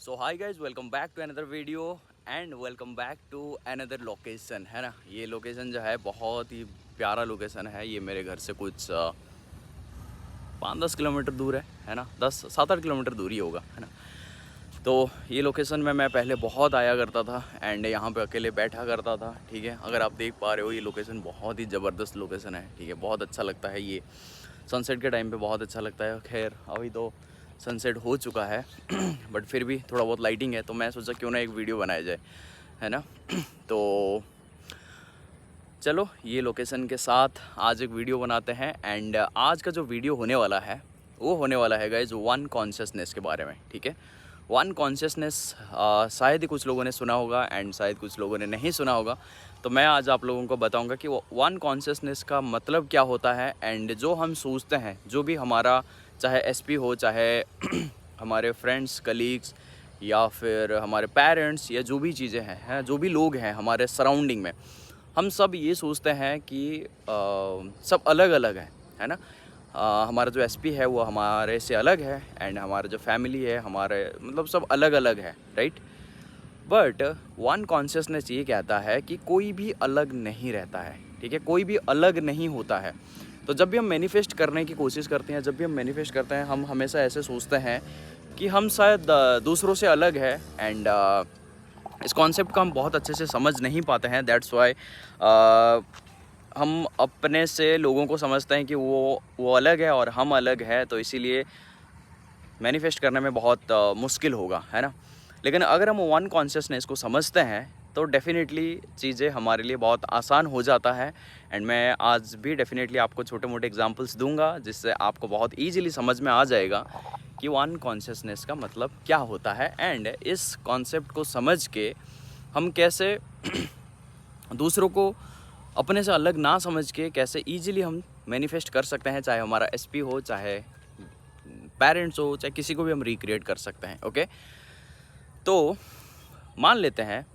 So hi guys, welcome back to another video and welcome back to another location. है ना, ये location जो है बहुत ही प्यारा लोकेशन है। ये मेरे घर से कुछ 5-10 किलोमीटर दूर है ना, 10-7-8 किलोमीटर दूर ही होगा, है ना। तो ये लोकेशन में मैं पहले बहुत आया करता था एंड यहाँ पे अकेले बैठा करता था। ठीक है, अगर आप देख पा रहे हो ये लोकेशन बहुत ही ज़बरदस्त लोकेशन है। ठीक है, बहुत अच्छा लगता है ये सनसेट के टाइम पे, बहुत अच्छा लगता है। खैर अभी तो सनसेट हो चुका है बट फिर भी थोड़ा बहुत लाइटिंग है, तो मैं सोचा क्यों ना एक वीडियो बनाया जाए, है ना। तो चलो ये लोकेशन के साथ आज एक वीडियो बनाते हैं एंड आज का जो वीडियो होने वाला है वो होने वाला है गाइज वन कॉन्शियसनेस के बारे में। ठीक है, वन कॉन्शियसनेस शायद ही कुछ लोगों ने सुना होगा एंड शायद कुछ लोगों ने नहीं सुना होगा। तो मैं आज आप लोगों को बताऊंगा कि वो वन कॉन्शियसनेस का मतलब क्या होता है एंड जो हम सोचते हैं, जो भी हमारा चाहे एसपी हो, चाहे हमारे फ्रेंड्स कलीग्स या फिर हमारे पेरेंट्स या जो भी चीज़ें हैं, जो भी लोग हैं हमारे सराउंडिंग में, हम सब ये सोचते हैं कि सब अलग अलग है ना। हमारा जो एसपी है वो हमारे से अलग है एंड हमारा जो फैमिली है हमारे मतलब सब अलग अलग है, राइट। बट वन कॉन्शियसनेस ये कहता है कि कोई भी अलग नहीं रहता है। ठीक है, कोई भी अलग नहीं होता है। तो जब भी हम मैनिफेस्ट करने की कोशिश करते हैं, जब भी हम मैनिफेस्ट करते हैं, हम हमेशा ऐसे सोचते हैं कि हम शायद दूसरों से अलग है एंड इस कॉन्सेप्ट को हम बहुत अच्छे से समझ नहीं पाते हैं। दैट्स वाई हम अपने से लोगों को समझते हैं कि वो अलग है और हम अलग है, तो इसीलिए मैनिफेस्ट करने में बहुत मुश्किल होगा, है ना। लेकिन अगर हम वन कॉन्शियसनेस को समझते हैं तो डेफ़िनेटली चीज़ें हमारे लिए बहुत आसान हो जाता है। एंड मैं आज भी डेफ़िनेटली आपको छोटे मोटे एग्जांपल्स दूंगा जिससे आपको बहुत ईजिली समझ में आ जाएगा कि वन कॉन्शियसनेस का मतलब क्या होता है एंड इस कॉन्सेप्ट को समझ के हम कैसे दूसरों को अपने से अलग ना समझ के कैसे ईजिली हम मैनिफेस्ट कर सकते हैं, चाहे हमारा एसपी हो, चाहे पेरेंट्स हो, चाहे किसी को भी हम रिक्रिएट कर सकते हैं। ओके, तो मान लेते हैं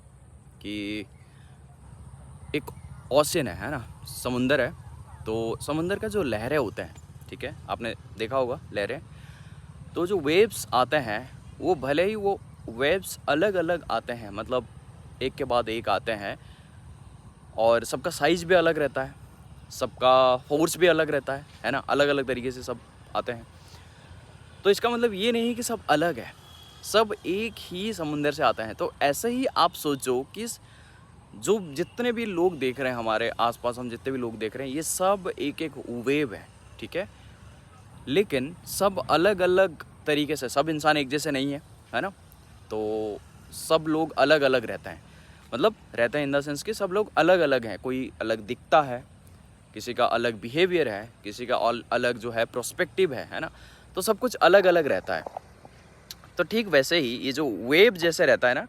कि एक ओशन है ना, समुंदर है। तो समुंदर का जो लहरें होते हैं, ठीक है, आपने देखा होगा लहरें। तो जो वेव्स आते हैं वो भले ही वो वेव्स अलग अलग आते हैं, मतलब एक के बाद एक आते हैं और सबका साइज़ भी अलग रहता है, सबका फोर्स भी अलग रहता है ना, अलग अलग तरीके से सब आते हैं। तो इसका मतलब ये नहीं कि सब अलग है, सब एक ही समुंदर से आते हैं। तो ऐसे ही आप सोचो कि जो जितने भी लोग देख रहे हैं हमारे आसपास, हम जितने भी लोग देख रहे हैं, ये सब एक एक वेव है, ठीक है। लेकिन सब अलग अलग तरीके से, सब इंसान एक जैसे नहीं है ना। तो सब लोग अलग अलग रहते हैं, मतलब रहते हैं इन द सेंस कि सब लोग अलग अलग हैं। कोई अलग दिखता है, किसी का अलग बिहेवियर है, किसी का अलग जो है प्रोस्पेक्टिव है ना। तो सब कुछ अलग अलग रहता है। तो ठीक वैसे ही ये जो वेव जैसे रहता है ना,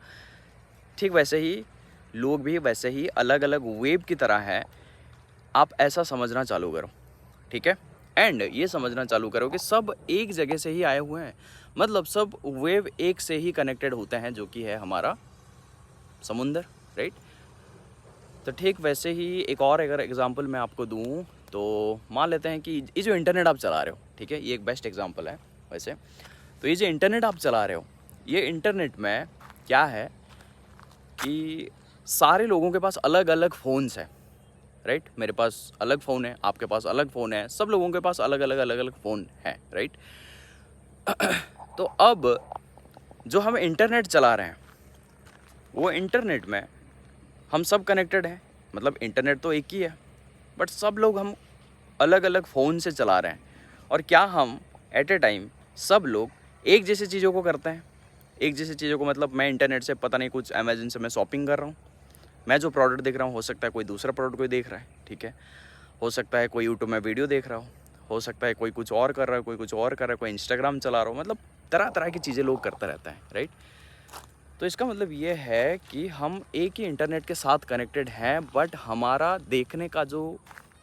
ठीक वैसे ही लोग भी वैसे ही अलग अलग वेव की तरह है। आप ऐसा समझना चालू करो, ठीक है। एंड ये समझना चालू करो कि सब एक जगह से ही आए हुए हैं, मतलब सब वेव एक से ही कनेक्टेड होते हैं, जो कि है हमारा समुंदर, राइट। तो ठीक वैसे ही एक और अगर एग्जांपल मैं आपको दूं, तो मान लेते हैं कि ये जो इंटरनेट आप चला रहे हो, ठीक है, ये एक बेस्ट एग्जांपल है वैसे। तो ये जो इंटरनेट आप चला रहे हो, ये इंटरनेट में क्या है कि सारे लोगों के पास अलग अलग फ़ोन्स हैं, राइट। मेरे पास अलग फ़ोन है, आपके पास अलग फ़ोन है, सब लोगों के पास अलग अलग अलग अलग फ़ोन है, राइट। तो अब जो हम इंटरनेट चला रहे हैं, वो इंटरनेट में हम सब कनेक्टेड हैं, मतलब इंटरनेट तो एक ही है, बट सब लोग हम अलग अलग फ़ोन से चला रहे हैं। और क्या हम एट ए टाइम सब लोग एक जैसी चीज़ों को करते हैं? एक जैसी चीज़ों को मतलब मैं इंटरनेट से पता नहीं कुछ अमेज़न से मैं शॉपिंग कर रहा हूँ, मैं जो प्रोडक्ट देख रहा हूँ, हो सकता है कोई दूसरा प्रोडक्ट कोई देख रहा है, ठीक है। हो सकता है कोई यूट्यूब में वीडियो देख रहा हो सकता है कोई कुछ और कर रहा है, कोई कुछ और कर रहा है, कोई इंस्टाग्राम चला रहा हो, मतलब तरह तरह की चीज़ें लोग करते रहते हैं, राइट। तो इसका मतलब ये है कि हम एक ही इंटरनेट के साथ कनेक्टेड हैं, बट हमारा देखने का जो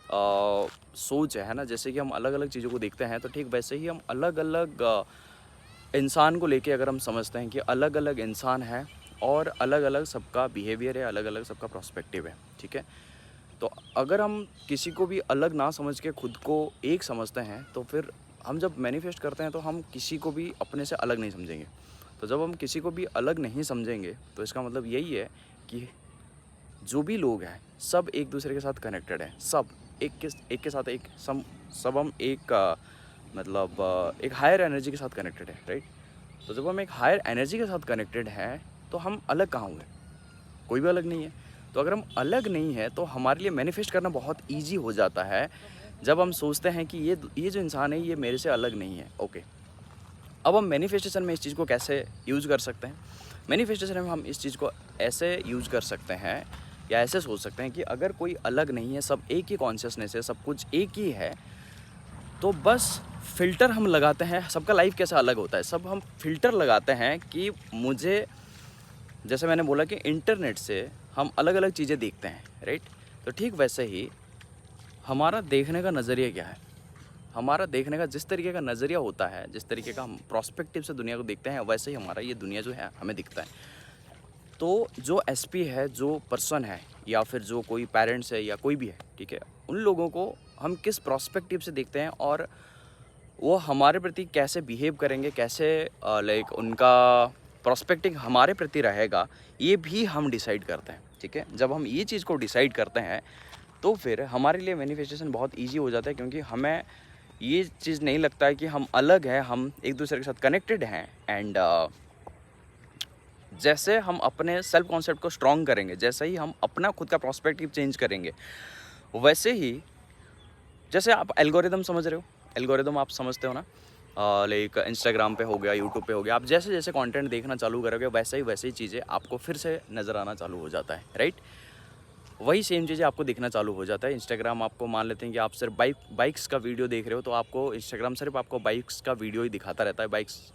सोच है ना, जैसे कि हम अलग अलग चीज़ों को देखते हैं, तो ठीक वैसे ही हम अलग अलग इंसान को लेके अगर हम समझते हैं कि अलग अलग इंसान है और अलग अलग सबका बिहेवियर है, अलग अलग सबका पर्सपेक्टिव है, ठीक है। तो अगर हम किसी को भी अलग ना समझ के खुद को एक समझते हैं, तो फिर हम जब मैनिफेस्ट करते हैं तो हम किसी को भी अपने से अलग नहीं समझेंगे। तो जब हम किसी को भी अलग नहीं समझेंगे तो इसका मतलब यही है कि जो भी लोग हैं सब एक दूसरे के साथ कनेक्टेड हैं, सब एक के साथ एक सब हम एक एक हायर एनर्जी के साथ कनेक्टेड है, राइट। तो जब हम एक हायर एनर्जी के साथ कनेक्टेड हैं तो हम अलग कहाँ हुए, कोई भी अलग नहीं है। तो अगर हम अलग नहीं है तो हमारे लिए मैनिफेस्ट करना बहुत ईजी हो जाता है जब हम सोचते हैं कि ये जो इंसान है ये मेरे से अलग नहीं है। ओके, अब हम मैनिफेस्टेशन में इस चीज़ को कैसे यूज़ कर सकते हैं। मैनिफेस्टेशन में हम इस चीज़ को ऐसे यूज़ कर सकते हैं या ऐसे सोच सकते हैं कि अगर कोई अलग नहीं है, सब एक ही कॉन्शियसनेस है, सब कुछ एक ही है, तो बस फ़िल्टर हम लगाते हैं। सबका लाइफ कैसा अलग होता है, सब हम फ़िल्टर लगाते हैं कि मुझे, जैसे मैंने बोला कि इंटरनेट से हम अलग अलग चीज़ें देखते हैं, राइट। तो ठीक वैसे ही हमारा देखने का नज़रिया क्या है, हमारा देखने का जिस तरीके का नज़रिया होता है, जिस तरीके का हम प्रोस्पेक्टिव से दुनिया को देखते हैं, वैसे ही हमारा ये दुनिया जो है हमें दिखता है। तो जो एसपी है, जो पर्सन है, या फिर जो कोई पेरेंट्स है या कोई भी है, ठीक है, उन लोगों को हम किस प्रोस्पेक्टिव से देखते हैं और वो हमारे प्रति कैसे बिहेव करेंगे, कैसे उनका प्रोस्पेक्टिव हमारे प्रति रहेगा, ये भी हम डिसाइड करते हैं, ठीक है। जब हम ये चीज़ को डिसाइड करते हैं तो फिर हमारे लिए मैनिफेस्टेशन बहुत ईजी हो जाता है, क्योंकि हमें ये चीज़ नहीं लगता है कि हम अलग हैं, हम एक दूसरे के साथ कनेक्टेड हैं। एंड जैसे हम अपने सेल्फ कॉन्सेप्ट को स्ट्रॉन्ग करेंगे, जैसे ही हम अपना खुद का प्रोस्पेक्टिव चेंज करेंगे, वैसे ही जैसे आप एल्गोरिदम समझ रहे हो, एल्गोरिदम आप समझते हो ना, इंस्टाग्राम पे हो गया, यूट्यूब पे हो गया, आप जैसे जैसे कंटेंट देखना चालू करोगे वैसे ही चीज़ें आपको फिर से नज़र आना चालू हो जाता है, राइट। वही सेम चीज़ें आपको दिखना चालू हो जाता है। इंस्टाग्राम आपको, मान लेते हैं कि आप सिर्फ बाइक्स का वीडियो देख रहे हो, तो आपको इंस्टाग्राम सिर्फ आपको बाइक्स का वीडियो ही दिखाता रहता है। बाइक्स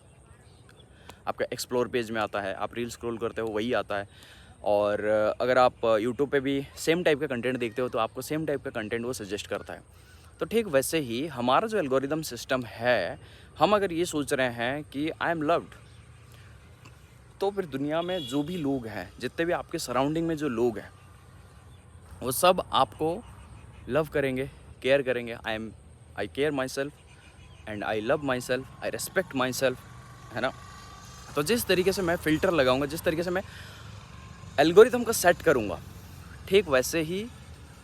आपका एक्सप्लोर पेज में आता है, आप रील स्क्रॉल करते हो वही आता है। और अगर आप यूट्यूब पे भी सेम टाइप का कंटेंट देखते हो तो आपको सेम टाइप का कंटेंट वो सजेस्ट करता है। तो ठीक वैसे ही हमारा जो एल्गोरिदम सिस्टम है, हम अगर ये सोच रहे हैं कि आई एम लव्ड, तो फिर दुनिया में जो भी लोग हैं, जितने भी आपके सराउंडिंग में जो लोग हैं, वो सब आपको लव करेंगे, केयर करेंगे। I care myself and I love myself, I respect myself, है ना। तो जिस तरीके से मैं फ़िल्टर लगाऊंगा, जिस तरीके से मैं एल्गोरिथम को सेट करूंगा, ठीक वैसे ही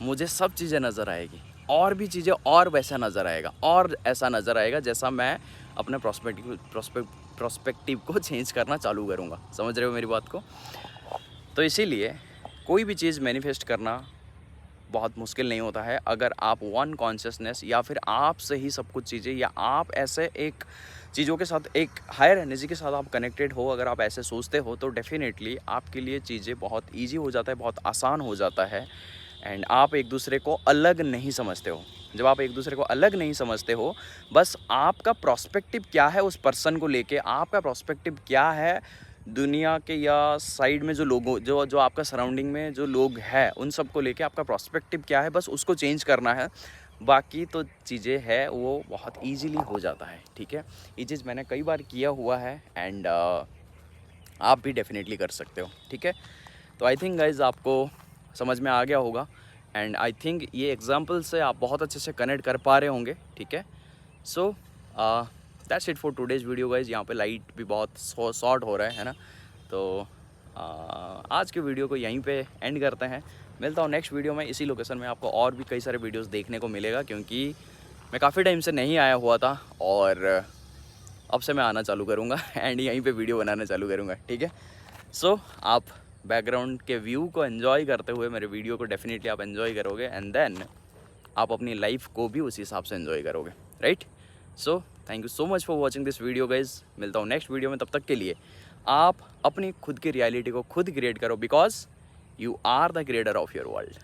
मुझे सब चीज़ें नज़र आएगी, और भी चीज़ें और वैसा नज़र आएगा, और ऐसा नज़र आएगा जैसा मैं अपने प्रोस्पेक्टिव को चेंज करना चालू करूँगा। समझ रहे हो मेरी बात को। तो इसीलिए कोई भी चीज़ मैनिफेस्ट करना बहुत मुश्किल नहीं होता है, अगर आप वन कॉन्शियसनेस या फिर आप से ही सब कुछ चीज़ें, या आप ऐसे एक चीज़ों के साथ, एक हायर एनर्जी के साथ आप कनेक्टेड हो, अगर आप ऐसे सोचते हो, तो डेफिनेटली आपके लिए चीज़ें बहुत ईजी हो जाता है, बहुत आसान हो जाता है। एंड आप एक दूसरे को अलग नहीं समझते हो। जब आप एक दूसरे को अलग नहीं समझते हो, बस आपका प्रोस्पेक्टिव क्या है उस पर्सन को लेके, आपका प्रोस्पेक्टिव क्या है दुनिया के या साइड में जो लोगों, जो आपका सराउंडिंग में जो लोग हैं, उन सब को लेके आपका प्रोस्पेक्टिव क्या है, बस उसको चेंज करना है। बाकी तो चीज़ें है वो बहुत ईजीली हो जाता है, ठीक है। ये चीज़ मैंने कई बार किया हुआ है, एंड आप भी डेफिनेटली कर सकते हो, ठीक है। तो आई थिंक गाइज आपको समझ में आ गया होगा, एंड आई थिंक ये एग्जाम्पल से आप बहुत अच्छे से कनेक्ट कर पा रहे होंगे, ठीक है। So that's it for today's video guys. यहाँ पे लाइट भी बहुत शॉर्ट हो रहा है ना। तो आज के वीडियो को यहीं पे एंड करते हैं। मिलता हूँ नेक्स्ट वीडियो में इसी लोकेशन में। आपको और भी कई सारे वीडियोस देखने को मिलेगा, क्योंकि मैं काफ़ी टाइम से नहीं आया हुआ था, और अब से मैं आना चालू करूँगा एंड यहीं पे वीडियो बनाना चालू करूँगा, ठीक है। सो आप बैकग्राउंड के व्यू को एंजॉय करते हुए मेरे वीडियो को डेफिनेटली आप एंजॉय करोगे, एंड देन आप अपनी लाइफ को भी उसी हिसाब से एंजॉय करोगे, right. So thank you so much for watching this video guys. मिलता हूँ नेक्स्ट वीडियो में। तब तक के लिए आप अपनी खुद की रियलिटी को खुद क्रिएट करो, because you are the creator of your world.